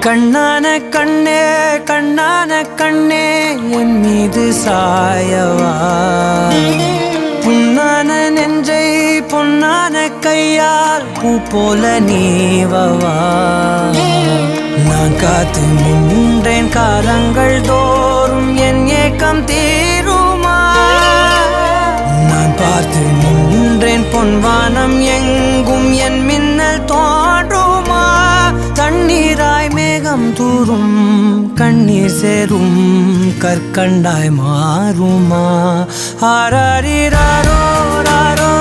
கண்ணான கண்ணே கண்ணான கண்ணே என் மீது சாயவா புண்ணான நெஞ்சை பொன்னான கையால் பூ போல நீவவா நான் காத்து நின்றேன் காலங்கள் தோறும் என் ஏக்கம் தீருமா நான் பார்த்து நின்றேன் பொன்வானம் எங்கும் என் மின்னல் தோன்றுமா தண்ணீராய் மேகம் தூரும் கண்ணீர் சேரும் கற்கண்டாய் மாறுமா ஆராரிராரோ ராரோ